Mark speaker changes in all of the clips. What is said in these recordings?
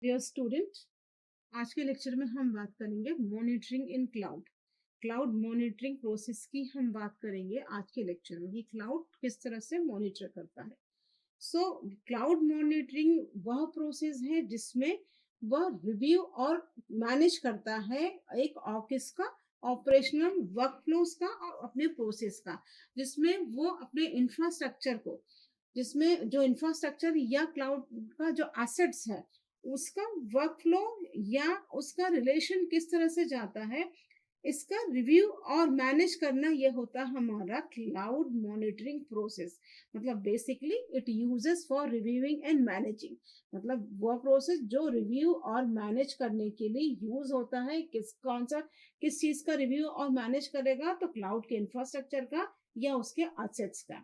Speaker 1: Dear student, आज के lecture में हम बात करेंगे मॉनिटरिंग इन क्लाउड। क्लाउड मॉनिटरिंग प्रोसेस की हम बात करेंगे आज के लेक्चर में कि क्लाउड किस तरह से मॉनिटर करता है। सो क्लाउड मॉनिटरिंग वह प्रोसेस है जिसमें वह रिव्यू और मैनेज करता है एक ऑफिस का ऑपरेशनल वर्कफ्लोज का और अपने प्रोसेस का, जिसमें वो अपने इंफ्रास्ट्रक्चर को, जिसमें जो इंफ्रास्ट्रक्चर या क्लाउड का जो एसेट्स है उसका वर्कफ्लो या उसका रिलेशन किस तरह से जाता है, इसका रिव्यू और मैनेज करना ये होता हमारा क्लाउड मॉनिटरिंग प्रोसेस। मतलब basically it uses for reviewing and managing, मतलब वो प्रोसेस जो रिव्यू और मैनेज करने के लिए यूज होता है। किस चीज का रिव्यू और मैनेज करेगा, तो क्लाउड के इंफ्रास्ट्रक्चर का या उसके एसेट्स का।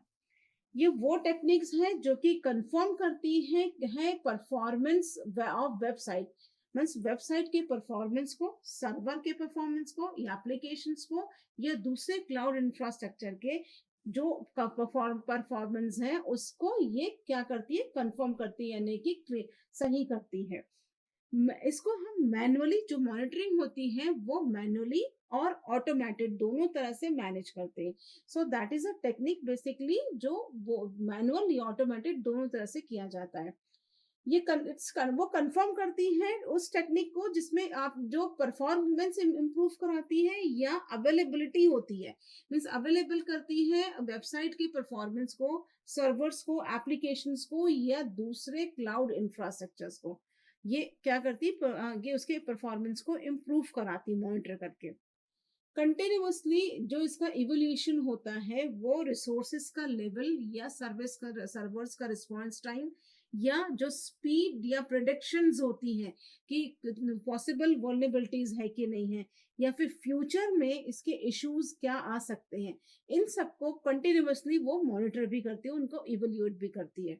Speaker 1: ये वो टेक्निक्स हैं जो कि कंफर्म करती है performance of website, means website के परफॉर्मेंस को, सर्वर के परफॉर्मेंस को या एप्लीकेशंस को या दूसरे क्लाउड इंफ्रास्ट्रक्चर के जो परफॉर्मेंस है उसको ये क्या करती है, कंफर्म करती है, यानी कि सही करती है। इसको हम मैनुअली, जो मॉनिटरिंग होती है वो मैनुअली और ऑटोमेटेड दोनों तरह से मैनेज करते हैं। So that is a technique basically जो वो मैनुअल या ऑटोमेटेड दोनों तरह से किया जाता है। वो कंफर्म करती है उस टेक्निक को जिसमें आप जो परफॉर्मेंस इम्प्रूव कराती है या अवेलेबिलिटी होती है, मीन्स अवेलेबल करती है वेबसाइट की परफॉर्मेंस को, सर्वर्स को, एप्लीकेशंस को या दूसरे क्लाउड इंफ्रास्ट्रक्चर्स को। ये क्या करती है, ये उसके परफॉर्मेंस को इम्प्रूव कराती मॉनिटर करके। कंटिन्यूअसली जो इसका इवोल्यूशन होता है वो रिसोर्सेस का लेवल या सर्वर्स का रिस्पॉन्स टाइम या जो स्पीड या प्रोडिक्शंस होती हैं कि पॉसिबल वल्नरेबिलिटीज है कि नहीं है, या फिर फ्यूचर में इसके इश्यूज क्या आ सकते हैं, इन सबको कंटिन्यूअसली वो मॉनिटर भी करती है, उनको इवोल्यूट भी करती है।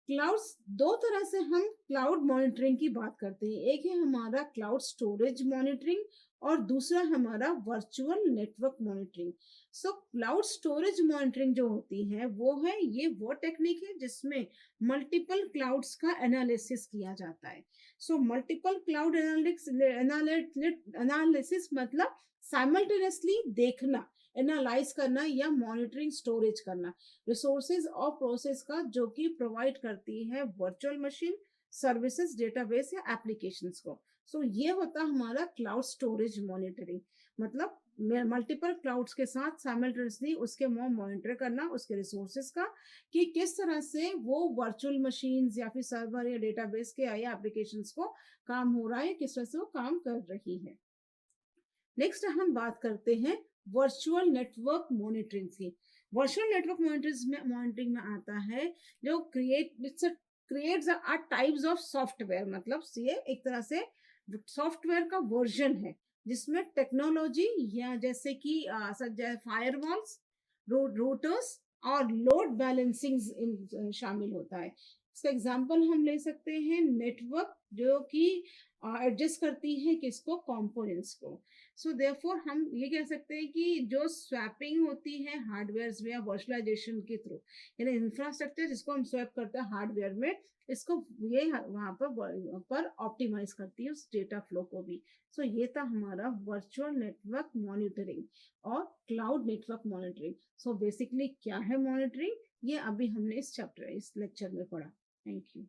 Speaker 1: क्लाउड्स दो तरह से हम क्लाउड मॉनिटरिंग की बात करते हैं। एक है हमारा क्लाउड स्टोरेज मॉनिटरिंग और दूसरा हमारा virtual network monitoring. So cloud storage monitoring जो होती है वो टेक्निक है जिसमें मल्टीपल क्लाउड्स का एनालिसिस किया जाता है। सो मल्टीपल क्लाउड एनालिसिस मतलब साइमल्टेनियसली देखना, एनालाइज करना या मॉनिटरिंग स्टोरेज करना रिसोर्सेज और प्रोसेस का, जो कि प्रोवाइड करती है वर्चुअल मशीन, सर्विसेज, डेटाबेस या एप्लीकेशंस को। सो ये होता हमारा क्लाउड स्टोरेज मॉनिटरिंग, मतलब मल्टीपल क्लाउड्स के साथ साइमल्टेनियसली उसके मॉनिटर करना उसके रिसोर्सेज का, कि किस तरह से वो वर्चुअल मशीन्स या फिर सर्वर या डेटाबेस के या एप्लीकेशंस को काम हो रहा है, किस तरह से वो काम कर रही है। नेक्स्ट हम बात करते हैं वर्चुअल नेटवर्क मॉनिटरिंग की। वर्चुअल नेटवर्क मॉनिटरिंग में आता है जो क्रिएट्स टाइप्स ऑफ सॉफ्टवेयर, मतलब ये एक तरह से सॉफ्टवेयर का वर्जन है जिसमें टेक्नोलॉजी या जैसे कि फायरवॉल्स, रूटर्स और लोड बैलेंसिंग शामिल होता है। इसका एग्जांपल हम ले सकते हैं नेटवर्क जो कि एडजस्ट करती है किसको, कंपोनेंट्स को। सो देयरफॉर हम ये कह सकते हैं कि जो स्वैपिंग होती है हार्डवेयर में या वर्चुअलाइजेशन के थ्रू, यानी इंफ्रास्ट्रक्चर जिसको हम स्वैप करते हैं हार्डवेयर में, इसको ये वहां पर ऑप्टिमाइज करती है उस डेटा फ्लो को भी। सो ये था हमारा वर्चुअल नेटवर्क मॉनिटरिंग और cloud network monitoring. So basically क्या है मॉनिटरिंग, ये अभी हमने इस लेक्चर में पढ़ा। Thank you.